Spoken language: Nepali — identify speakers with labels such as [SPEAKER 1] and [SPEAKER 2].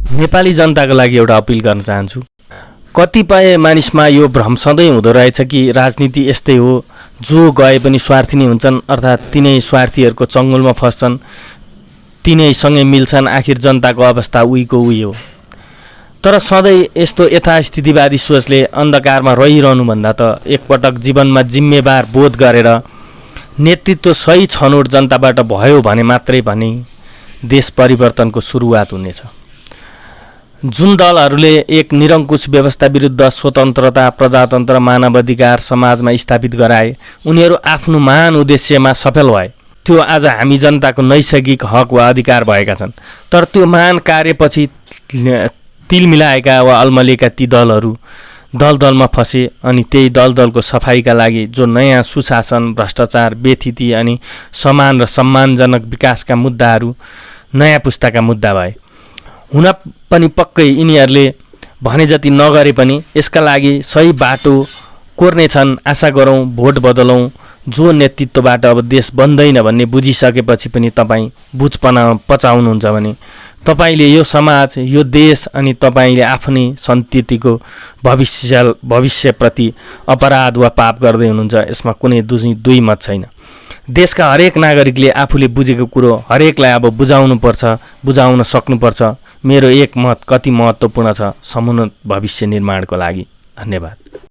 [SPEAKER 1] नेपाली जनताको लागि एउटा अपिल गर्न चाहन्छु। कतिपय मानिसमा यो भ्रम सधैँ हुँदो रहेछ कि राजनीति यस्तै हो, जो गए पनि स्वार्थी नै हुन्छन्, अर्थात् तिनै स्वार्थीहरूको चङ्गुलमा फस्छन्, तिनैसँगै मिल्छन्, आखिर जनताको अवस्था उहीको उही हो। तर सधैँ यस्तो यथास्थितिवादी सोचले अन्धकारमा रहिरहनुभन्दा त एकपटक जीवनमा जिम्मेवार बोध गरेर नेतृत्व सही छनौट जनताबाट भयो भने मात्रै भने देश परिवर्तनको सुरुवात हुनेछ। जुन दलहरूले एक निरङ्कुश व्यवस्था विरुद्ध स्वतन्त्रता, प्रजातन्त्र, मानवाधिकार समाजमा स्थापित गराए, उनीहरू आफ्नो महान उद्देश्यमा सफल भए। त्यो आज हामी जनताको नैसर्गिक हक वा अधिकार भएका छन्। तर त्यो महान कार्यपछि तिल मिलाएका वा अल्मलिएका ती दलहरू दलदलमा फसे अनि त्यही दलदलको सफाइका लागि जो नयाँ सुशासन, भ्रष्टाचार, बेथिति अनि समान र सम्मानजनक विकासका मुद्दाहरू नयाँ पुस्ताका मुद्दा भए। हुन पनि पक्कै यिनीहरूले भने जति नगरे पनि यसका लागि सही बाटो कोर्नेछन्। आशा गरौँ, भोट बदलौँ। जो नेतृत्वबाट अब देश बन्दैन भन्ने बुझिसकेपछि पनि तपाईँ बुझ पचाउनुहुन्छ भने तपाईले यो समाज, यो देश अनि तपाईले आफ्नै सन्ततिको भविष्यप्रति अपराध वा पाप गर्दै हुनुहुन्छ। यसमा कुनै दुई मत छैन। देशका हरेक नागरिकले आफूले बुझेको कुरो हरेकलाई अब बुझाउन सक्नुपर्छ। मेरो एक मत कति महत्त्वपूर्ण छ समुन्नत भविष्य निर्माणको लागि। धन्यवाद।